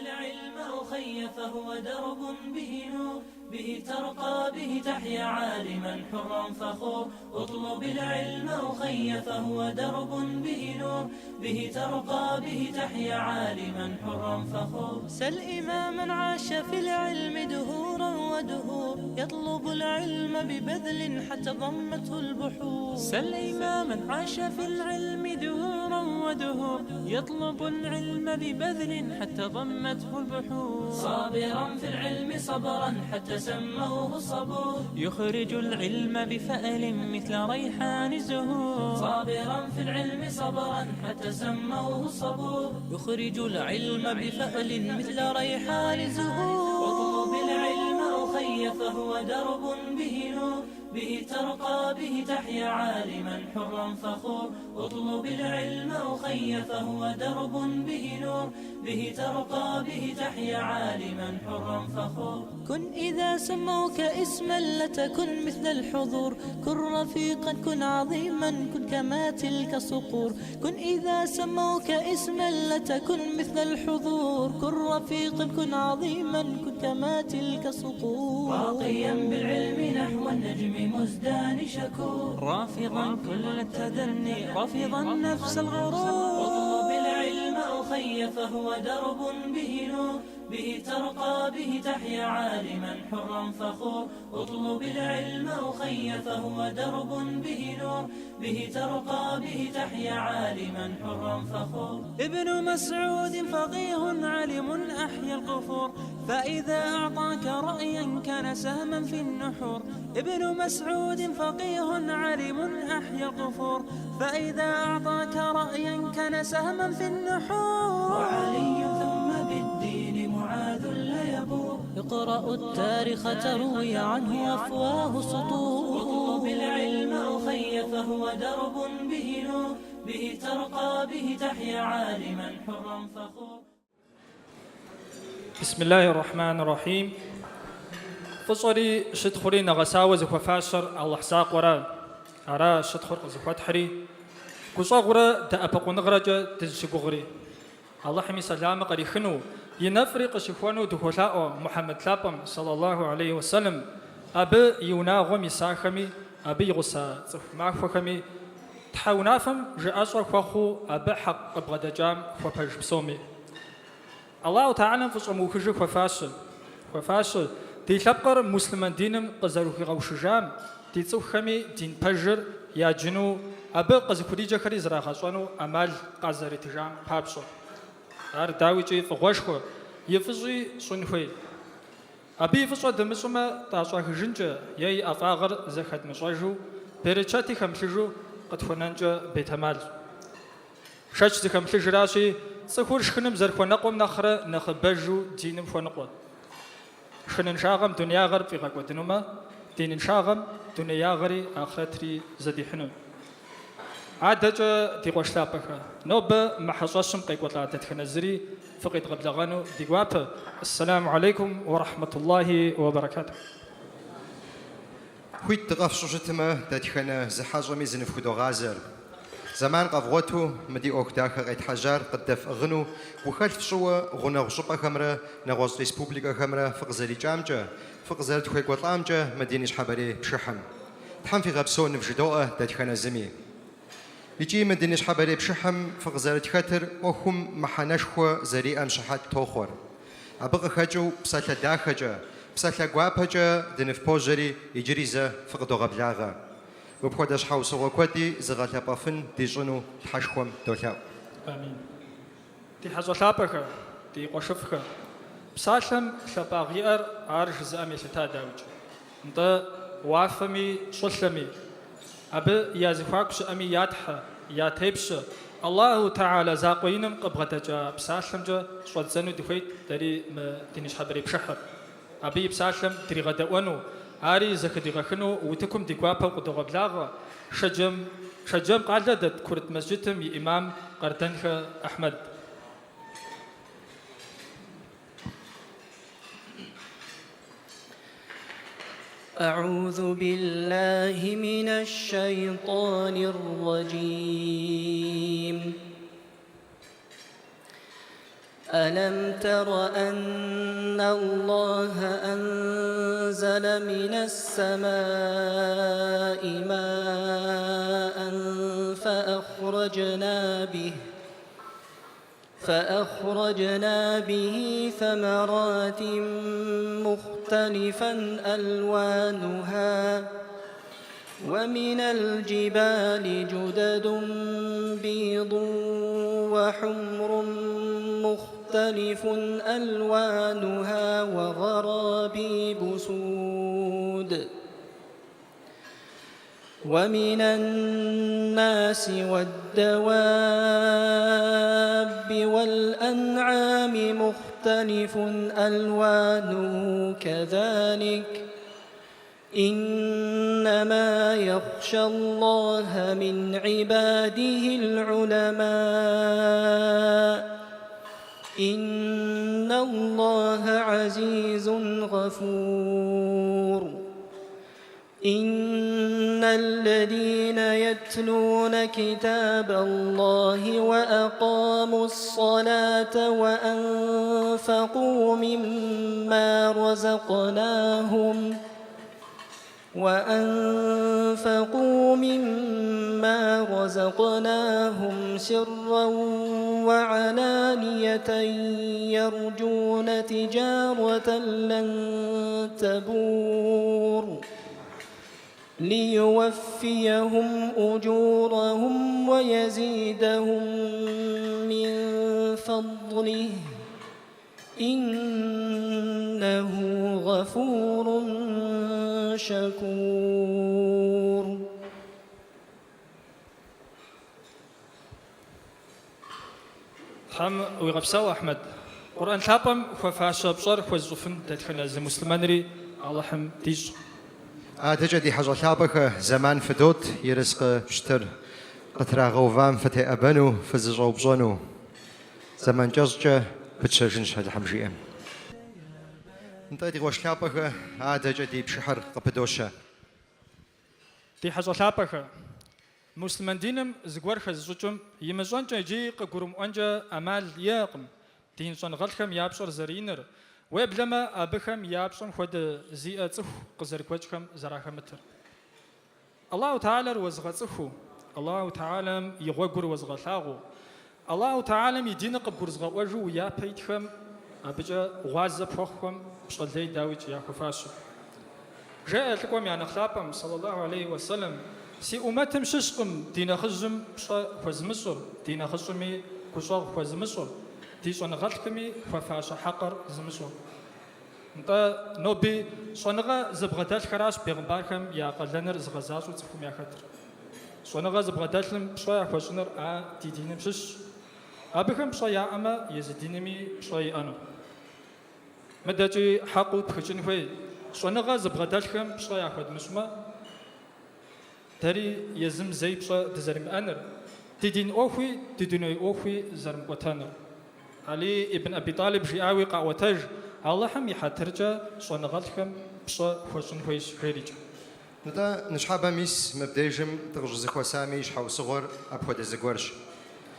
العلم أخي فهو درب به نور، به ترقى به تحيا عالما حرا فخور. اطلب العلم أخي فهو درب به نور، به ترقى به تحيا عالما حرا فخور. سل إماما عاش في العلم دهورا ودهور، يطلب العلم ببذل حتى ضمته البحور. سل إماما عاش في العلم دهورا ودهور، يطلب العلم ببذل حتى ضمته البحور. صابرا في العلم صبرا حتى سموه الصبور، يخرج العلم بفأل مثل ريحان الزهور. صابرا في العلم صبرا حتى سموه الصبور، يخرج العلم بفأل مثل ريحان الزهور. اطلب العلم أخي فهو درب به نور، به ترقى به تحيا عالما حرا فخور. اطلب العلم أخي فهو درب به نور، به ترقى به تحيا عالما حرا فخور. كن إذا سموك اسما لتكن مثل الحضور، كن رفيقا كن عظيما كن كما تلك صقور. كن إذا سموك اسما لتكن مثل الحضور، كن رفيقا كن عظيما كن كما تلك صقور. راقيا بالعلم نحو النجم مزدان شكور، رافضا كل التدني رافضا نفس الغرور. اطلب العلم أخي فهو درب به نور، به ترقى به تحيا عالما حرا فخور. اطلب العلم أخي فهو درب به نور، به ترقى به تحيا عالما حرا فخور. ابن مسعود فقيه علم أحيا القفور، فإذا أعطاك رأيا كان سهما في النحور. ابن مسعود فقيه علم أحيا القفور، فإذا أعطاك رأيا كان سهما في النحور. وعلي ثم بالدين معاذ لا يبور، اقرأوا التاريخ تروي عنه أفواه سطور. اطلب العلم أخي فهو درب به نور، به ترقى به تحيا عالما حرا فخور. بسم الله الرحمن الرحيم. فصلي شدخري نغساوة زكوة فاشر الله ساق ورا أرى شدخر زكوة تحري كوصغرة تأبقو نغرجة تزشقغري الله حمي سلامة قري خنو ينفرق شخوانو دخولاء محمد لابم صلى الله عليه وسلم أبي يوناغو مساخمي أبي غسا معفوخمي تحاونافم جأسر خوخو أبي حق أبغدجام وبرج بسومي الله تعالى فصمو خجو وفاشل دي لبقر مسلمان دينم قزارو في غوشجام دي تسوخمي دين بجر يا جنو أبي قزكوريجا خري زراخاسوانو أمال قزاري تجام بابسو أر داويجي فغوشخو يفزي صنخوي أبي يفزو دمسوما تاسوا خجنجا ياي أفاغر زخد مسواجو بيرتشاتي خمسجو قد فنانجا بيتمال شاش دي خمسج راسي سخور شخنم زرخو نقوم نخرة نخبجو دينم فنقوة شخنن شاغم دنيا غرب في غاكو دنوما دين شاغم دنيا غري آخرتري زدي حنو عادة دي غوشلابك نوبة محصوصم قيقوة تتخنزري فقيد غبلغانو دي غواب. السلام عليكم ورحمة الله وبركاته. خويت تغف شوشتما تتخنا زحاجمي زنفخدو غازر زمان قفغوتو مدي اوكداخ قيت حجار قدف اغنو وخلف شوى غنا غشبا خمرة نغوص ريسبوبليكا خمرة فقزالي جامجا فقزال تخوي قوطامجا مدينيش حبري بشحم تحم في غبسون نفجدوءة تتخنا زمي يجي مدينيش حبري بشحم فقزال تخاتر وهم محانشخو زريئا مشحات توخور أبقى خجو بساتلا داخجا بساتلا قوابجا دنف بوجري يجريزا فقدو غبلاغا وبخدش حوس وكودي زغالة بافن ديجونو تحشخوم دولاو. آمين. دي حزو لابخ دي قشفخ بسالم لباغيار عارش زامي شتا داوج انت وافمي صلمي أبي يازفاكش أمي ياتح ياتيبش الله تعالى زاقوينم قبغتجا بسالم جا صوتزنو دخيت داري دينيش حبري بشحر أبي بسالم دري غدوانو آري زكدي غخنو وتكم دي قوابا قدو غبلاغا شجم قالدت كرة مسجدهم يا إمام قردنخ أحمد. أعوذ بالله من الشيطان الرجيم ألم تر أن الله أنزل من السماء ماء فأخرجنا به ثمرات مختلفا ألوانها ومن الجبال جدد بيض وحمر مختلف ألوانها وغرابيب سود ومن الناس والدواب والأنعام مختلف ألوانه كذلك إنما يخشى الله من عباده العلماء إن الله عزيز غفور إن الذين يتلون كتاب الله وأقاموا الصلاة وأنفقوا مما رزقناهم سرا وعلانية يرجون تجارة لن تبور ليوفيهم أجورهم ويزيدهم من فضله إنه غفور شكور. حم ويغفساو أحمد قرآن ثابم خفاشة بصر خوزفن تدخل از مسلمانري الله حم ديج تجدي حاجة ثابك زمان فدوت يرزق بشتر قطرة غوفام فتي أبنو فزجو بزونو زمان جزجة بتشجن شهد حمجيئة انت دي غوش ثابك تجدي بشحر قبدوشة دي حاجة ثابك مسلمان دينم زغور خزوچم يمزون جي قرم انجا امال يقم دين صن غلخم يابشر زرينر ويبلما ابخم يابشم خد زي صح قزركوچخم زراخمتر الله تعالى وزغصخو الله تعالى يغور وزغثاغو الله تعالى يدين قبرزغ وجو يا بيتخم ابجا غاز بخم شلدي داويج يا خفاش جاء لكم يعني خلابم صلى الله عليه وسلم سي أمتهم ششقم دينا خزم خوز مصر دينا خزمي كشاغ خوز مصر ديشون غلقمي خفاش حقر زمصر انت نوبي شونغا زبغدال خراش بيغمباركم يا قلنر زغزاشو تفهم يا خطر شونغا زبغدالم شوية خوشنر دي دينم شش أبخم شوية أما يزدينمي شوية أنو مدجي حقو بخشن خوي شونغا زبغدالكم شوية خود مشما تري يزم زي بشا تزرم أنر تدين أخوي تدينوي أخوي زرم قتانر علي ابن أبي طالب جاوي قاوتاج الله هم يحترجا شونغالكم بشا خوشن خويش خيريج نتا نشحابا ميس مبديجم تغجز خوسامي شحاو صغر أبخد زغورش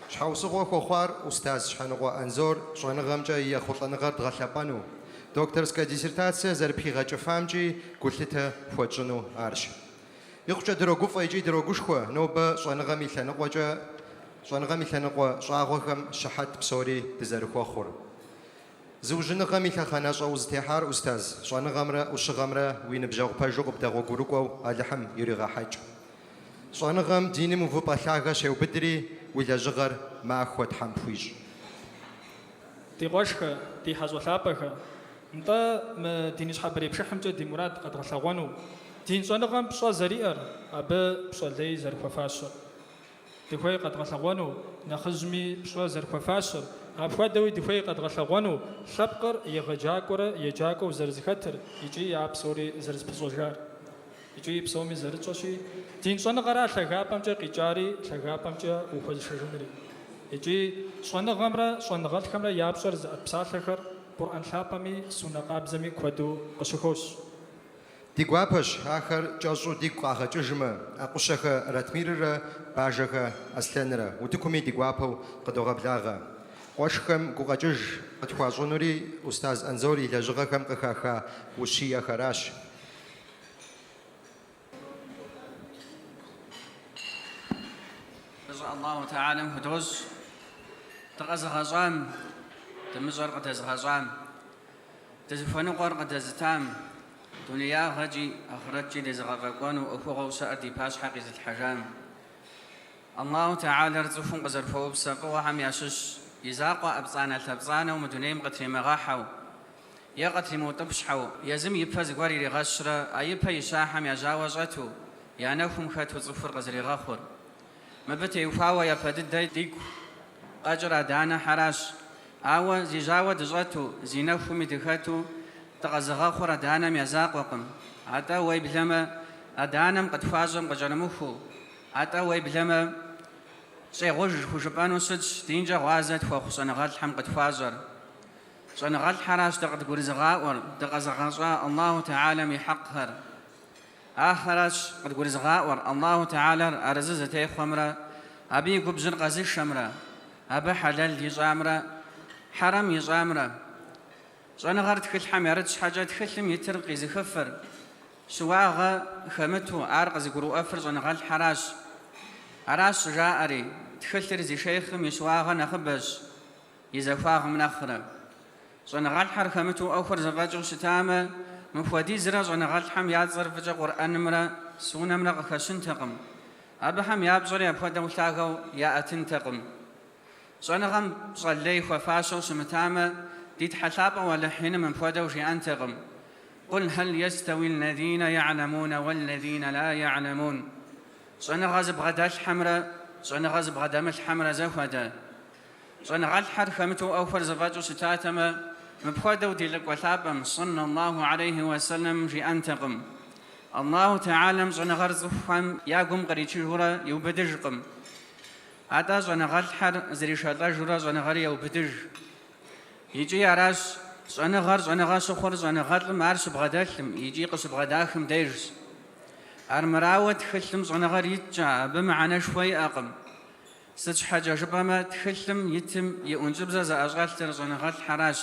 شحاو صغر خوخوار أستاذ شحانغو أنزور شونغام جاي يخوطانغار تغلابانو دكتورسكا ديسертация زربخيغا جفامجي قلتها فوجنو عرش يخشى دروغوف يجي دروغوشخوا نوبا شانغامي ثانقواجا شانغامي ثانقوا شاغوخم شحات بسوري تزارخوا خور زوجنغامي ثخانا شاوزتيحار استاذ شانغامرا وشغامرا وين بجاو باجو بداغو غوروكو الحم يريغا حاج شانغام ديني مفو باثاغا شيو بدري ولا جغر ما اخوت حم فويج دي غوشخ دي حزو ثابخ انت ما دينيش حبري بشحمجه دي مراد قد غلاغونو دين صنغام بشا زريئر أبا بشا لي زرفا فاشر دخوي قد غلغونو نخزمي بشا زرفا فاشر أبخوا دوي دخوي قد غلغونو شبقر يغجاكورا يجاكو زرزخطر يجي ياب سوري زرز بسوجار يجي بسومي زرزوشي دين صنغارا لغابامجا قيجاري لغابامجا وخوز شجمري يجي صنغامرا صنغالخمرا ياب سرز بسالخر قرآن لابامي سونقابزمي كودو قشخوش ديغوابش آخر جازو ديغواه جزمة أقوشخ راتميرة باجخ أسلنرة ودكمي ديغوابو قدوغ بلاغة къуэшхэм гукъэкӀыж къытхуащӀынури Устаз Анзор и лэжьыгъэхэм къыхаха ущиехэращ. الله تعالى هدوز تغزغزام تمزر قد تزغزام تزفنقر قد تزتام دنيا غجي أخرجي لزغغقون وأخوغو سأدي باس حقيز الحجام الله تعالى رزفون قزر فوب سقوة هم يشش يزاقوا أبصانا التبصانا ومدنيم قتل مغاحو يا قتل موتبشحو يزم يبفز قواري لغشرة أيبها يشاحم يجاوزته يا نوفم خاتو صفر قزر غاخر ما بتي وفاوى يا فدد ديكو أجر دانا حراش أوا زيجاوة دجاتو زينوفو مدخاتو تغزغا خورا دانا ميزاق وقم عطا ويبلما أدانم قد فازم قجرموخو عطا ويبلما سيغوج خشبانو سج دينجا غازت فوخصنغات حم قد فازر صنغات حراش تقد قرزغاور تغزغا الله تعالى ميحقهر آخرش قد قرز غاور الله تعالى أرززتي خمرة أبي قبزر قزي شمرة أبا حلال يزامرة حرام يزامرة صنع غرد كل حميرتش حاجات خلم يترقي زخفر سواغا خمتو أرقز قرو أفر صنع غال حراش عراش جائري تخلتر زي شيخم يسواغا نخبز يزفاغ من أخرى صنع غال حر خمتو أوفر زفاجو ستامة مفودي زرا زنا غلحم يازر فجا قرآن مرا سونا مرا قخشن تقم أبهم يابزر يبخد ملتاقو يا أتن تقم زنا غم صلي وفاشو سمتامة ديت حسابا ولا حين من فودو شي أنتقم قل هل يستوي الذين يعلمون والذين لا يعلمون زنا غزب غداش حمرا زنا غزب غدامش حمرا زفدا زنا غلحر خمتو أوفر زفاجو ستاتما مبخدو ديلك وثابم صلى الله عليه وسلم في أنتقم الله تعالى زنا غرزفهم ياقم قريتشي جورا يوبدجقم عدا زنا غلحر زريش الله جورا زنا غري يوبدج يجي عراش زنا غر سخور زنا غر مارش بغداخم يجي قص بغداخم ديرس أرمراوت خلم زنا غر يتجا بمعنى شوي أقم ستش حاجة جبما تخلم يتم يونجب زا أزغال زنا غر حراش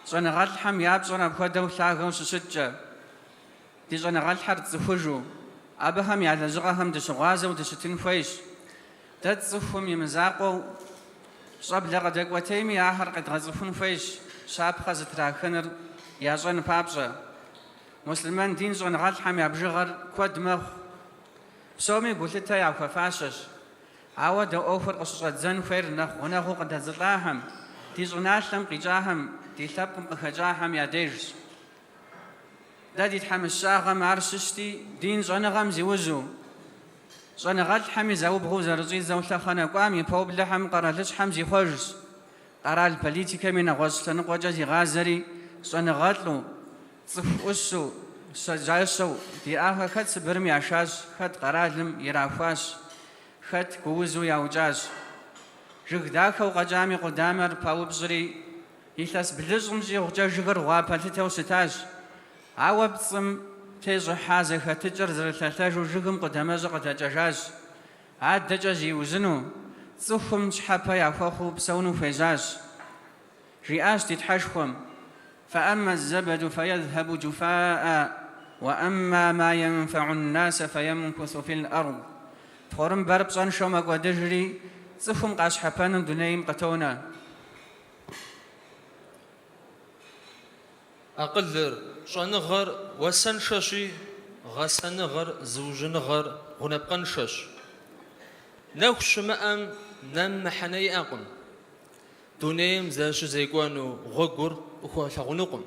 زنا غال حم ياب زنا بخدو ثاغو سسجة دي زنا غال حر تزفجو أبهم يعلى زغهم دسغازة ودستين فيش تتزفهم يمزاقو صاب لغدك وتيمي آخر قد غزفون فيش شاب خزت راخنر يا زن بابزة مسلمان دين زنا غال حم ياب جغر كود مخ سومي قلتا يا ففاشش عاود أوفر قصصات زن فير نخ ونخو قد هزلاهم دي زناشلم قجاهم دي ثبكم قخجاهم يا ديرس دادي تحمس شاغم عرششتي دين زنغم زيوزو زنغال حمي زاو بغوزة رزيز زاو ثخنا قامي فوب لحم قرالش حمزي خوجس قرال بوليتيكا من غوزتن قوجازي غازري زنغالو صف أسو سجايسو دي آخا خد سبرمي عشاز خد قرالم يرافاس خد كوزو ياوجاز جغ داخو قجامي قدامر باوبزري يثاس بلزم زي وجا جغر غابالتو ستاج عواب صم تيزو حازة خاتجر زر ثلاثاج وجغم قدامز قداجاج عاد دجاج يوزنو صفهم شحابا يعفوخو بسونو فيزاج رئاس تتحشخم فأما الزبد فيذهب جفاء وأما ما ينفع الناس فيمكث في الأرض تخورم بربصان شومك ودجري صفهم قاش حبان دنيم قتونا أقلر شنغر وسنششي غسنغر زوجنغر غنبقنشش نوش مأم نم حني أقم دونيم زاش زيقوانو غقر وخو ثغنقم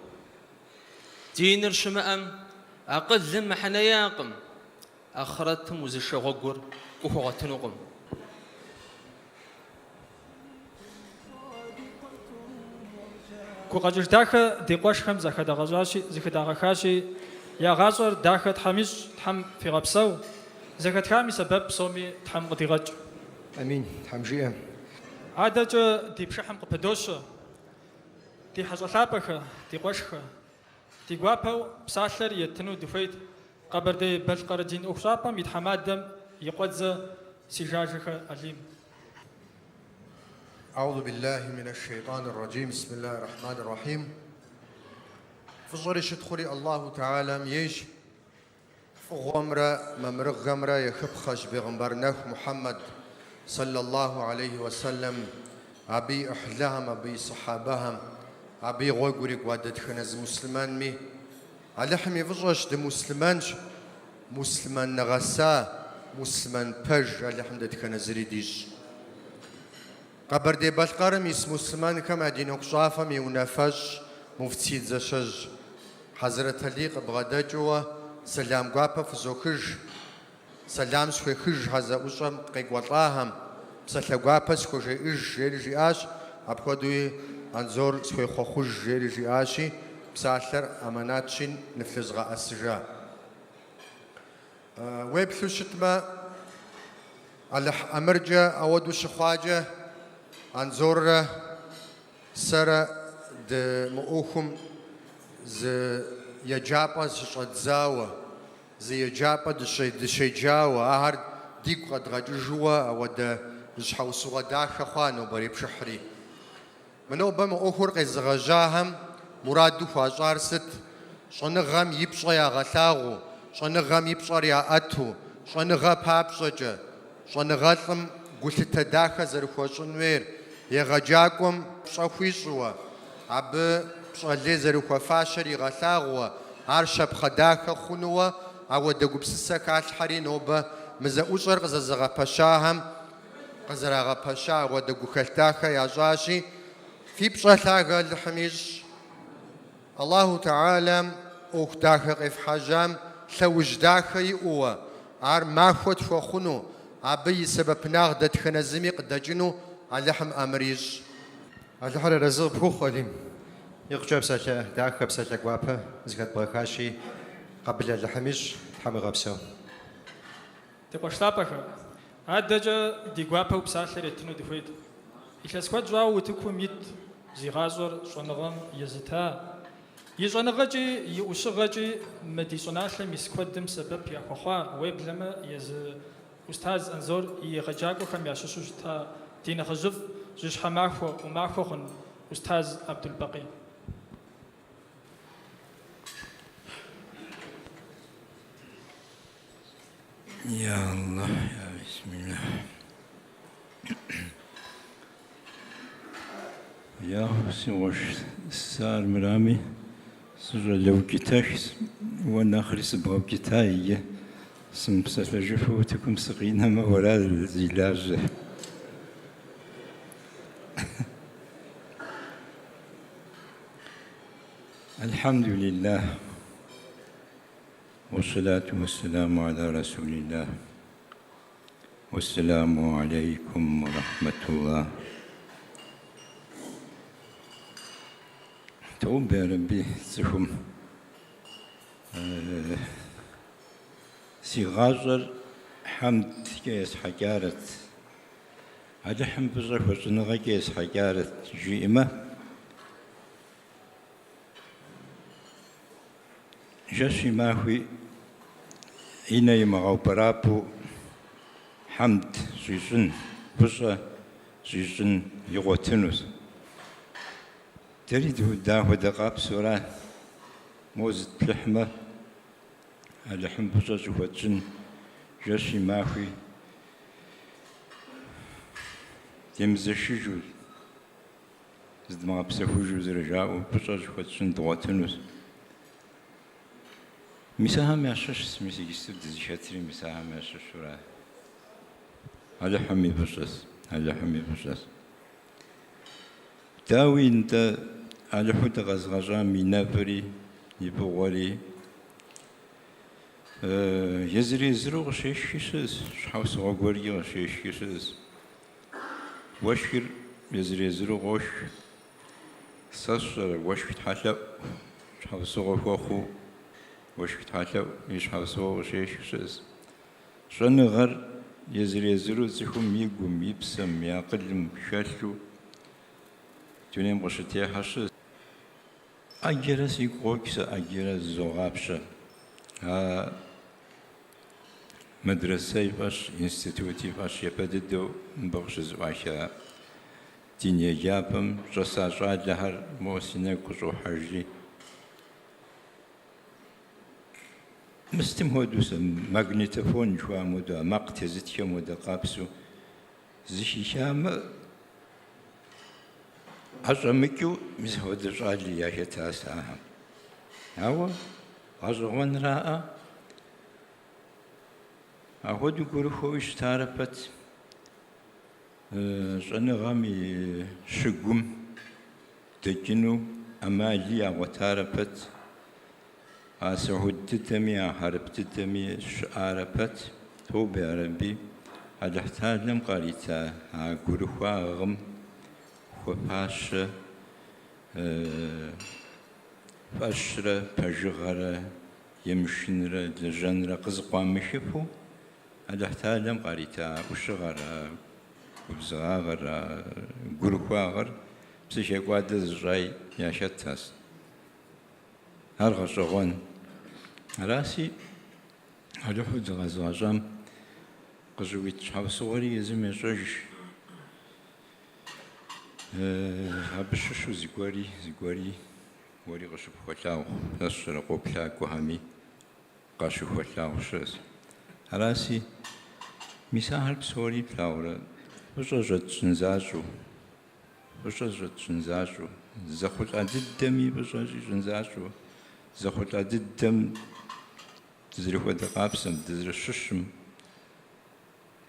دينر شمأم أقل لم حني أقم أخرتم وزش غقر وخو غتنقم كوقاجر داخل ديقوش خم زخدا غزاشي زخدا غخاشي يا غازر داخل تحميش تحم في غبسو زخد خامي سبب صومي تحم قديغج امين حمجيه عادج دي بشحم قبدوش دي حزلابخ دي قوشخ دي غوابو بسالر يتنو دفيت قبر دي بلقردين اخشابم يتحمادم يقوز سيجاجخ عليم أعوذ بالله من الشيطان الرجيم بسم الله الرحمن الرحيم فجر شدخلي الله تعالى ميش غمرة ممرغ غمرة يخب خش بغمبرناه محمد صلى الله عليه وسلم أبي أحلاهم أبي صحابهم أبي غوغوري قوادت خنز مسلمان مي على حمي فجرش دي مسلمانش مسلمان نغسا مسلمان بج على حمد خنز ريديش قبر دي بالقرم يس مسلمان كما دينوك شافم يونافج مفتيد زشج حضرت علي بغداجوا سلام قابا فزوكج سلام سويخج هذا وشم قيقوطاهم سلا قابا سويخج جيري آش أبخدوي أنزور سويخوخج جيري آشي بسالر أماناتشين نفلزغا أسجا ويبثو شتما على أمرجا أودو شخواجة أنزور سر د مؤخم ز يجابا شدزاوا زي يجابا دشيجاوا أهر ديك قد غجوا أو د جحوسوا داخل خوانو بريب شحري منو بم أخر قزغجاهم مرادو فاجار ست شنغام يبشر يا غلاغو شنغام يبشر يا أتو شنغا بابشجة شنغاتم قلت تداخل زرخوشن وير يغجاكم بشويشوا عب بشغلي زرخوا فاشر يغلاغوا عرشب خداخل خنوا أو دقو بسسك عالحري نوبا مزاوشر قززغا بشاهم قزرغا بشا ودقو خلتاخا يا جاشي في بشغلاغا الحميج الله تعالى أخداخا قف حجام لوجداخا يقوى عر ماخوت فخنو عبي سبب ناغدة خنزمي قدجنو علحم أمريج الحر رزق بخوليم يقجب ساكا داخل بساكا قوابا زكاة برخاشي قبل اللحميج حمي غبسو تقوشتابك هادجا دي قوابا وبسالر يتنو دفويد إلا سكوات جواو وتكو ميت زيغازور شونغم يزتا يجونغجي يوشغجي مدي صناحلم يسكودم سبب يا خخوا ويب لما يز أستاذ أنزور يغجاكو خم ياشوشو تا دين خجف جش حماخو وماخو خن أستاذ عبد الباقي يا الله يا بسم الله يا سوش سار مرامي سجل لو كتاش وانا خلص بغو كتاي سمسة جفوتكم سقينا ما وراء الزلاج الحمد لله والصلاة والسلام على رسول الله والسلام عليكم ورحمة الله توب يا ربي تسهم سيغاجر حمد كيس حجارة هذا حمد بزرف وصنغا كيس حجارة جيمة جاشي ماهوي إنا يمغاو برابو حمد جيجن بزا جيجن يغوتنوس تريد داه دقاب سورة موزد لحمة اللحم بزا جواتجن جاشي ماهوي يمزشي جوز زد ما بسهو جوز رجاو بزا جواتجن دواتنوس مساهم يعشش سميسي يستبد زيشاتري مساهم يعشش شورا على حمي بشس على حمي بشس داوي انت على حد غزغجا مينافري يبغولي يزري زروغ شيش كيسز شحوس غوغوري شيش كيسز وشكر يزري زروغ وش ساسر وش بتحلق شحوس غوغوخو وش بتحلو يشحوسوا وشيش شز شن غر يزري زرو زخم يقوم يبسم يقلم شاشو تونيم قشتي حشز أجرس يقوكس أجرس زغابشة مدرسة باش انستيتوتي باش يبددو بغش زواشا دنيا جابم جسا شادهر موسينة كشو حرجي مستم هودوس ماغنيتوفون جوا مودا مقتزت يمودا قابسو زشي شام عجمكو مزهود جالي يا شتاساهم هوا عجوان راء أهود يقولوا خوش تعرفت شنغامي شقم تجنو أمالي وتعرفت سعود تتمي حرب تتمي شعرفت هو بعربي هذا احتاج لم قريتا يقولوا خواغم خفاش فاشرة فجغرة يمشنرة لجنرة قزقوا مشفو هذا احتاج لم قريتا وشغرة وبزغاغر قرقواغر بسيشي قواد الزجاي يا شتاس هرغا شغون راسي هلو حد غزواجام قزويت شحاو صغري يزم يجوج هبششو زيقواري وري غشب خلاو نشر قبلا كوهامي قاشو خلاو شز راسي مساهل بسوري بلاورة بجاجت شنزاجو زخوت عدد دمي بجاجي شنزاجو زخوت عدد دم تزرق ودقابسم تزرق ششم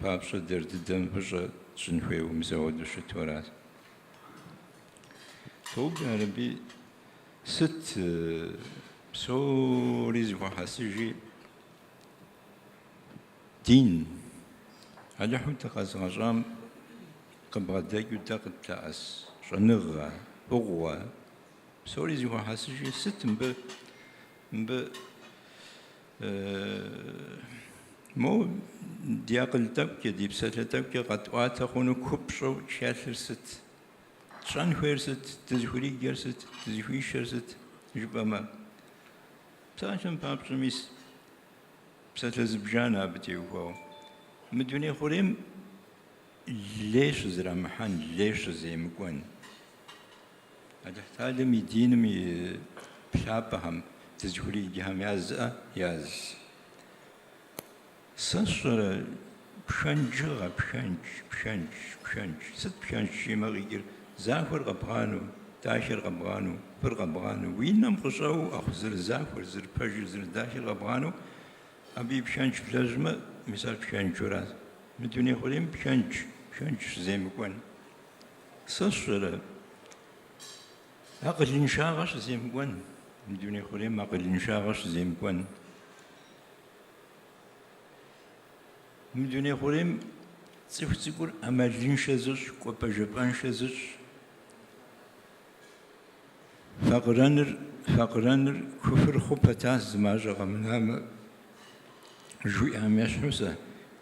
بابشة درد دم بجا شنخوي ومزود وشتورات توب عربي ست بسوري زخو حاسجي دين على حوت غزغجام قبغداك يتاقد تاس شنغا بغوا بسوري زخو حاسجي ست مو دياقل تبكي دي بساتة تبكي قد واتخونو كبشو شاثر ست شان خوير ست تزخوري جير ست تزخوري شر ست جبما بساشن بابشميس بساتة زبجانا بتيوكو مدوني خوريم ليش زرا محن ليش زي مكون هذا حتى مي دين مي بشابهم تزخوري جهم ياز ساشر بشنجغا بشنج ست بشنج شيما غير زافر غبغانو داشر غبغانو فر غبغانو وينم خشاو أخزر زافر زر بجر زر داشر غبغانو أبي بشنج بلازمة مثال بشنج وراز مدوني خوريم بشنج زي مكون ساشر أقل إنشاغش زي مكون مدوني خوريم أقل إنشاغش زي مكون مدوني خوريم تقول أمالين شزش وبجبان شزش فقرانر كفر خبتاز زماجة منام جوي أمياش حسا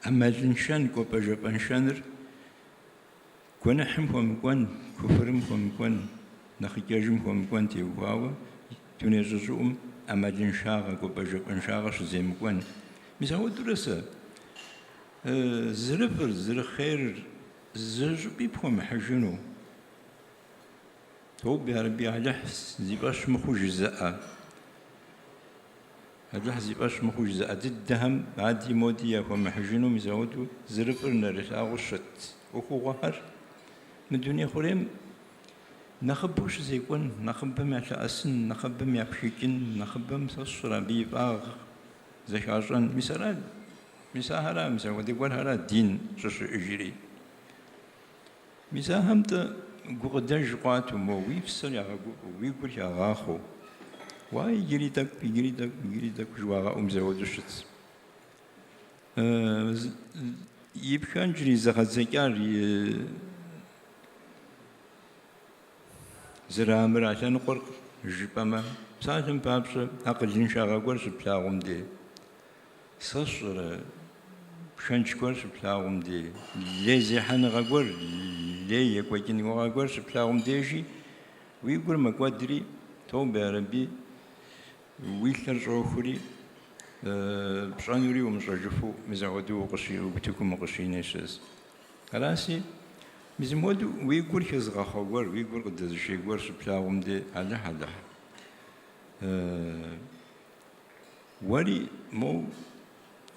أمالين شان وبجبان شانر كون حمهم كون كفرهم كون نخجاجهم كون تيواوا توني جزوم أمالين شاغا وبجبان شاغا شزيم كون مساو درسة زرفر زرخير زرجبي بهم حجنو تو بعربي على زيباش مخو جزاء هذا زيباش مخو جزاء الدهم عادي مودية بهم حجنو مزودو زرفر نرجع وشت وخو غهر من دنيا خوريم نخبوش زيكون نخبم على أسن نخبم يا بشيكين نخبم تصرا بيباغ زي عشان مثلا مساهرة مسا ودي قول هذا دين شش إجري مساهم تا قداش قاتو مو ويفصل يا ويقول يا غاخو واي يجري تك جوا زود الشت يبكان جري زخزكار زرامر عشان قرق جبما ساعتم بابش أقل شاغا قرش بلاغم دي صشر بشنش قرش بلاغم دي لي زيحان غاقور لي يكوكين غاقورش بلاغم ديجي ويقول ما قدري تو بعربي ويلر جوخري بشانوري ومشرجفو مزعودو قشي وبتكم قشي نشز راسي مزمود ويقول كزغا خوار ويقول قد شيء قور شبلاهم دي على حدا ولي مو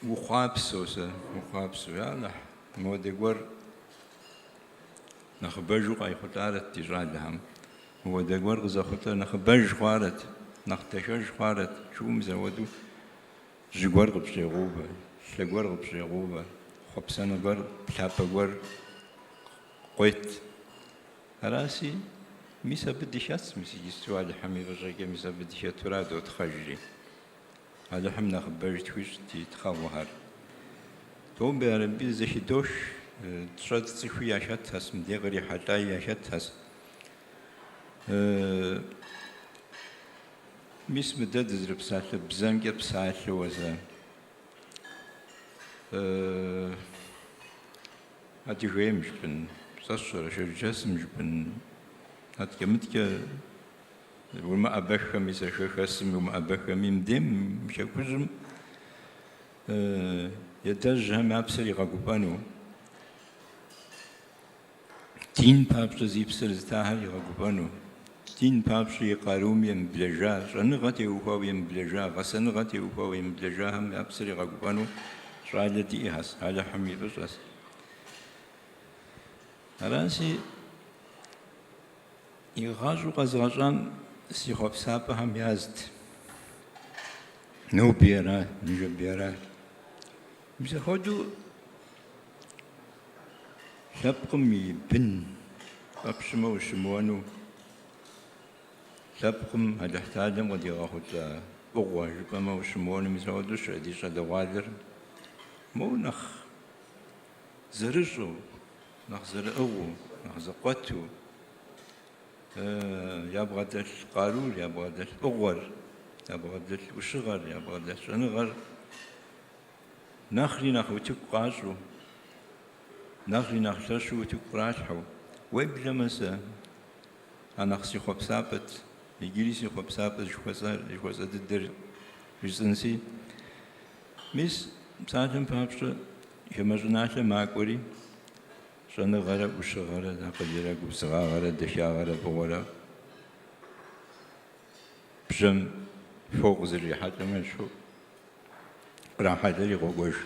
وخابسوسه وخابسو يلا مو دي قور نخبجو قاي خطارت تجادهم هو دي قور غزا خطار نخبج خوارت نختشش خوارت شو مزودو جوار غبشي غوبه شلقور غبشي غوبه خبسنا قور بلابا قور قويت راسي ميسا بدي شاس ميسي جستوالي حمي بجاكي ميسا بدي شاتوراد وتخجري هذا حمنا خبرج تويش تخوهر توم بيربي زي دوش تشاد تسوي عشات هس مدي غري حتى عشات هس ميس مدد زرب ساعة بزنجة بساعة وزن هاتي شوية مش بن صشر شرجس مش بن هات كمتك وما أبخ ميسا شخصم وما أبخ ميم دم مش أكوزم يتجه ما بسري غاقوبانو تين بابش زيبسر زتاهر غاقوبانو تين بابش يقاروم يمبلجا شنغتي وفاو يمبلجا غسنغتي وفاو يمبلجا هم أبسري غاقوبانو شعالتي إحس على حمي بس راسي يغاجو قزغجان سيخوب سابا هم يازد نو بيرا نجو بيرا مثل خودو لابقم بن أبشمو وشموانو لابقم هذا احتاجم قد يغاخد أغوى جبما وشموانو مثل خودو شعدي شاد غادر مو نخ زرجو نخ زرقو نخ زقوتو يبغى القارور يبغى الأغور يبغى الوشغر يبغى الشنغر نخلي نخو تقاشو نخلي نخششو تقراشو ويبلا مسا أنا خسي خوب سابت يجلسي خوب سابت جوزا تدر جزنسي مس ساعتم بابشة يمجناش ماكوري شنغر وشغر نقدر وصغار دشاغر بورا بجم فوق زري حتى من شو راح هذا يغوش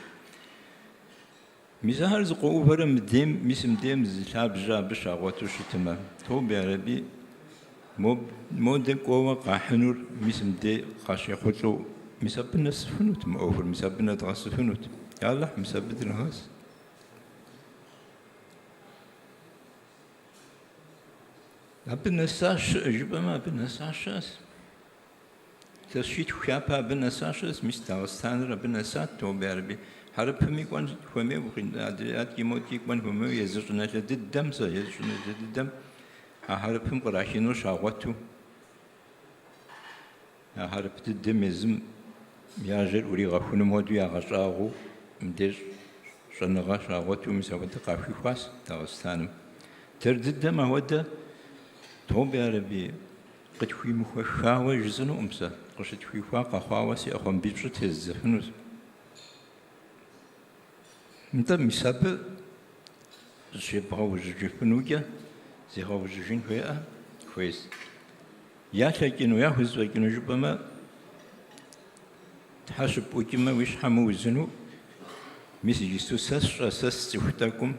مزهر زقو فرم ديم مسم ديم زلاب جا بشاغوتو شتما تو بعربي مو دكوا قاحنور مسم دي قاشي خطو مسبنا سفنوت مأوفر مسبنا تغاس سفنوت يلا مسبت الناس بالنساش جبما بالنساشس تشيت خيابا بالنساشس مستوستان بالنسات تو بعربي حرب همي كون همي وخين ادريات يموت يكون همي يزرنا الدم يزرنا الدم حرب هم قراشينو شاغوتو حرب الدم يزم ياجر وري غفون مودو يا غشاغو مدير شنغا شاغوتو مساوت قافي خاص تاستان ترد الدم هودا تو بعربي قد في مخشاوة جزنو أمسا قشت في فاقة خاوسي أخوان بيجت هزفنوس انت مسابة جيبها وجيفنوجا زيها وجيفين فيها كويس يا شاكينو يا هزوكينو جبما تحاسب وكما ويش حمو زنو ميسي جيستو ساس تفتاكم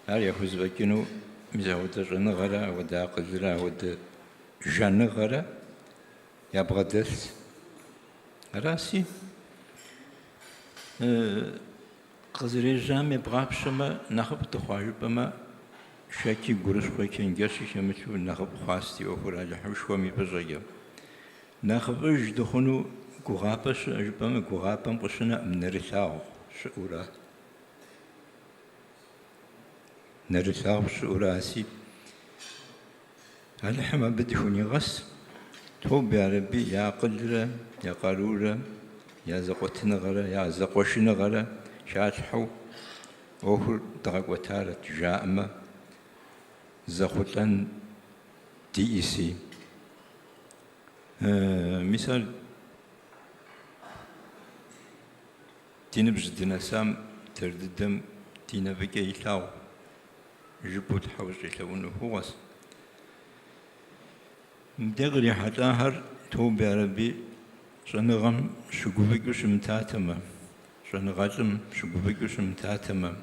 هل هزوكينو مزاودا جنغرا ودا قدرا ودا جنغرا يبغى درس راسي قزري جامي بغابشما نخب تخواج بما شاكي قرش خوكين قرشي شمتو نخب خواستي أخور على حوش ومي بجايا نخب اجدخنو قغابش أجبما قغابا بشنا من رثاو شعورا نرثاو شعوراسي هل حما بدهوني غس تو بعربي يا قدرة يا قارورة يا زقوتنا غرة يا زقوشنا غرة شاتحو أوهر دغق وتارة جائمة زقوتن ديسي مثال دين بجدنا سام ترددم دين بقى يلاو جبوا تحوش يلونه هوس مدغري حتاهر توبي ربي شنغم شقوبيكوش متاتما شنغاتم شقوبيكوش متاتما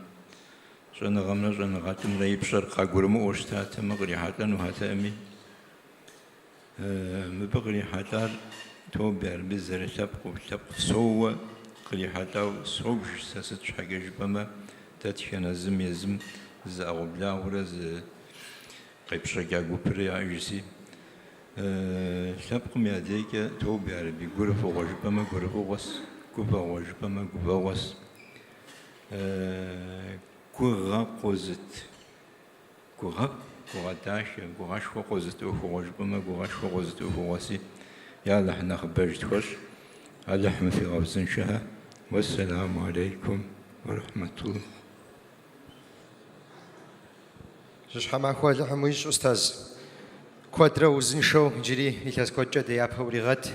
شنغمنا شنغاتم لا يبشر قاقورمو وشتاتما غري حتان وهاتامي مبغري حتار توبي ربي زر تبقو سوى قري حتاو سوش ساست حاجة جبما تاتشانا زم يزم زاغو بلا ورز قيبشا قاقو بري عيسي شابقم ياديك توبي عربي قرفو غجبما قرفو غس قبا غجبما قبا غس قغا قوزت قغا داشا قغاش قوزت اوخو غجبما قغاش قوزت اوخو غسي يلا حنا خباج تخش على حمى في غوزن شها والسلام عليكم ورحمة الله شحال ما هو لحمويش أستاذ كوادرا وزنشو جري إلهاز كوجا ديابها وريغات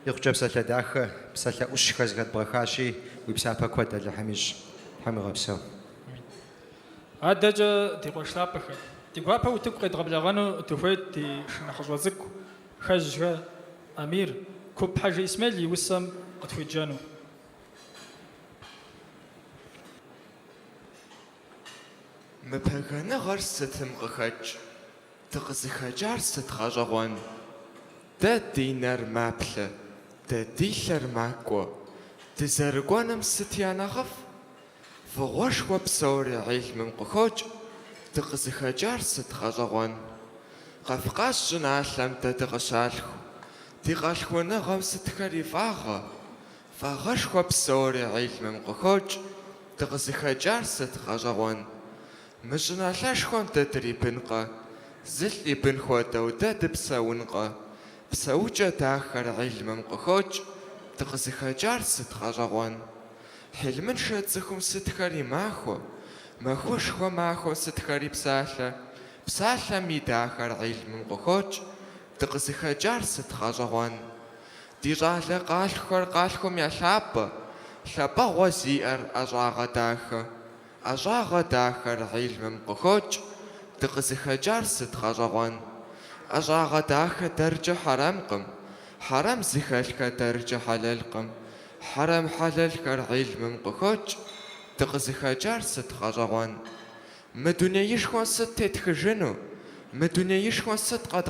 يخجب سالة داخة بسالة أشخاص غاد بغاشي ويبسابها كوادا لحميش حمي غابسو هذا جا دي قشلابخ دي غابا وتبقى تغبلغانو تفوت دي شنخزوزكو خجا أمير كوب حاجة إسماعيل يوسم قطفي جانو مبهغانا غار ستم غخج تغزخجار ستخاجغوان دا دينار مابلة دا ديلر ماكو تزارقوانم ستيانا غف فغوش وبسوري علم قخوج تغزخجار ستخاجغوان قفقاش جنالم دا تغشالخو تغالخونا غم ستخاري فغش وبسوري علم قخوج تغزخجار ستخاجغوان مجنا لاشخون تدري بنقا زلي بنخوا دودا دبساونقا بساوجة داخر علم قخوج تغزخ جار ستخاجغوان حلمن شاتزخم ستخاري ماخو شخوا ماخو ستخاري بسالة مي داخر علم قخوج تغزخ جار ستخاجغوان ديرالا قالخم يا شابا غوزيئر أجاغ داخر أجاغ داخر علم قخوج تغزخجار ستخاجغوان أجاغ داخر درجة حرام زخالك درجة حلالكم حرام حلالك علم قخوج تغزخجار ستخاجغوان مدنيا يشخوان ستتخجنو مدنيا يشخوان ستقد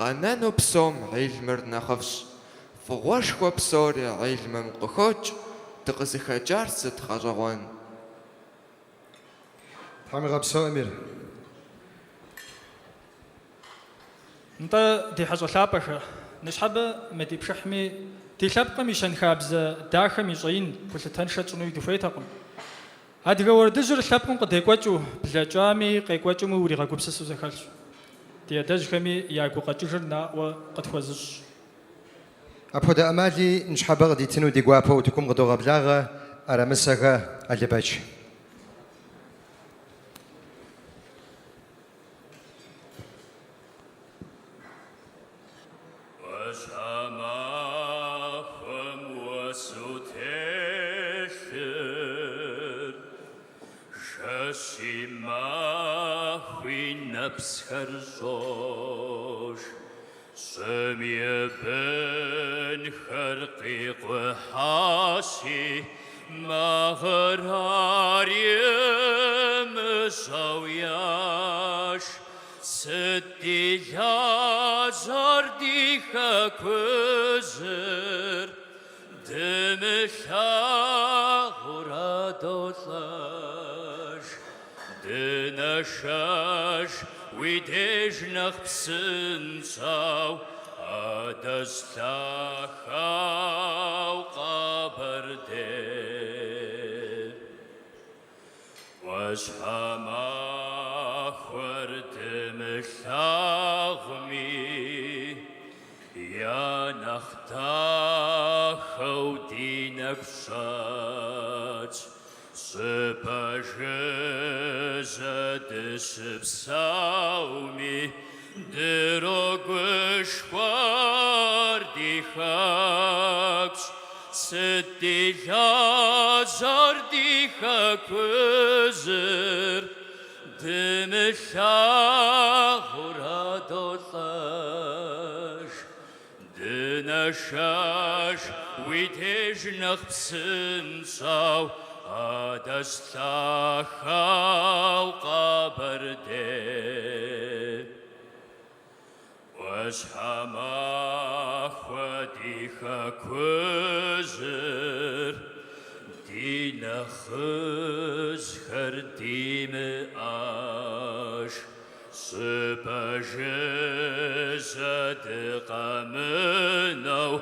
غنانو بسوم علم رنخفش فغوشخوا بسوري علم قخوج تغزخجار ستخاجغوان حمي غابسو أمير انت دي حاجة لابخ نشحب مدي بشحمي دي لابقى ميشان خابز داخل ميشين كل تنشط شنو يدفيتكم هادي غور دجر لابقى قد يقوتشو بلاجامي قيقوتشو موري غاكو بسسو زخالش دي دجخمي ياكو قاتشرنا وقد فوزش أبدا أمالي نشحب غدي تنو دي غوابا وتكم غدو غبلاغة أرامساغا ألباج بسخرجوش سمي بن خرقي قحاسي مغرار يمسوياش ستي جازر ديخا كوزر دمشا غرادوتلاش دنشاش ويدجنخ بسنساو أدستاخاو قبرده واشحما خورد مشاغمي يا نختاخو دينك شات سباجزة دسبساومي دروغ شوار دي خاكس ستي جازر دي خاكوزر دمشاغرا دوطاش دنشاش ويتجنخ بسنساو أدستاخاو قبردي واشحما خوديخا كوزر دينا خز خرديم آش سبجزد قمنو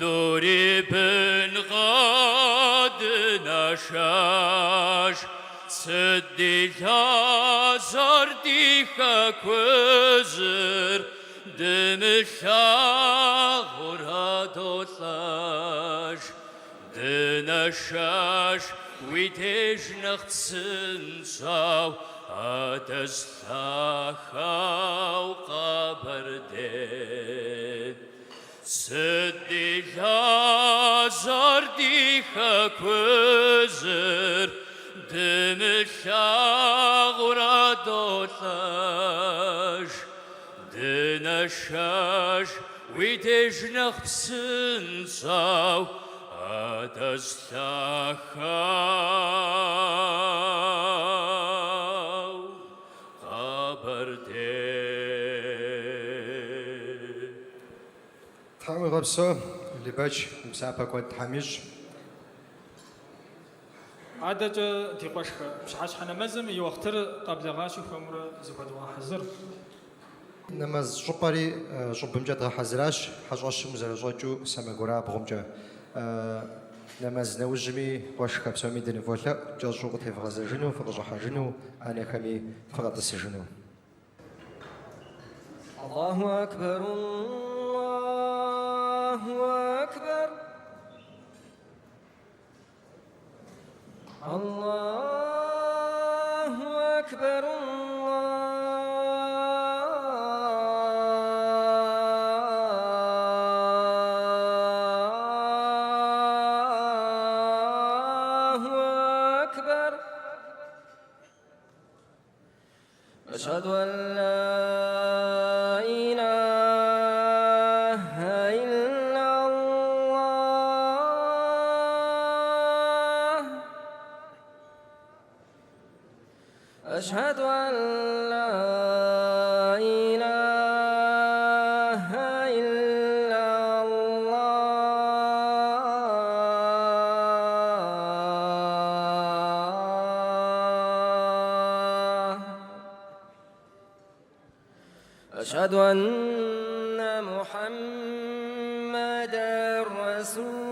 دوري بن غاد نشاش سدي لازر ديخا كوزر دمشاغرا دوطاش دنشاش ويتجنخ تسنساو أدستاخاو قبردين سدي لازر ديخا كوزر دمشاغرا دوطاش دنشاش ويتجنخ بسنساو أدستاخاو قبردين تحاول غبسو اللي باش مسافة كنت حميش عادة تيقوش بشحاش حنا مزم يوختر قبل غاشي خمر زكوة حزر نماز شوباري شوب مجد حزراش حجاش مزرجوجو سما بغمجا نماز نوجمي واش كابسومي دني فولا جاشو قتي فغزجنو فغجحجنو انا كمي فقط السجنو الله أكبر الله أكبر الله أكبر الله أكبر أشهد أن لا إله إلا الله أشهد أن لا إله إلا الله أشهد أن محمدًا رسول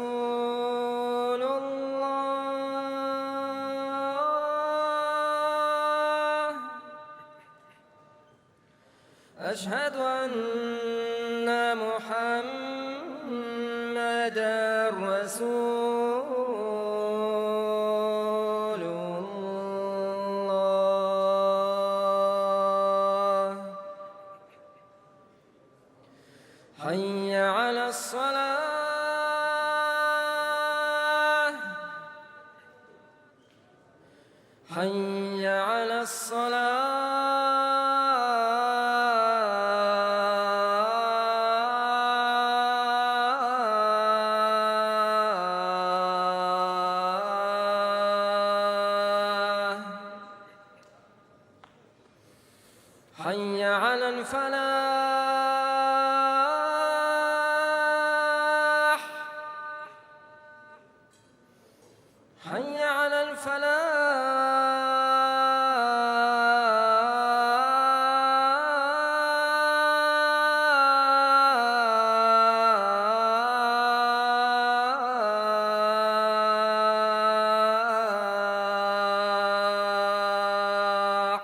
الله أشهد أن محمدًا رسول الله حي على الصلاة حي على الصلاة حي على الفلاح حي على الفلاح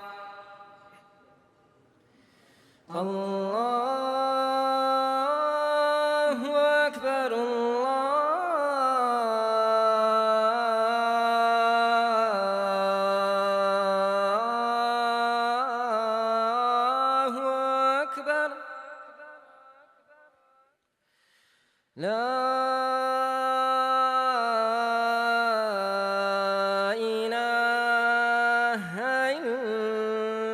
الله أكبر الله أكبر لا إله إلا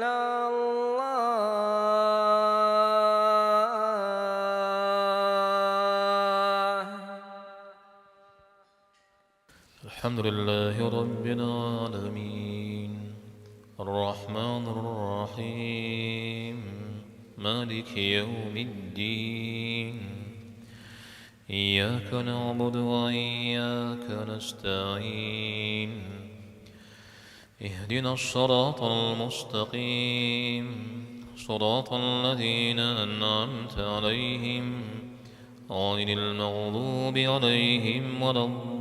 الحمد لله رب العالمين الرحمن الرحيم مالك يوم الدين إياك نعبد وإياك نستعين اهدنا الصراط المستقيم صراط الذين أنعمت عليهم غير المغضوب عليهم ولا الضالين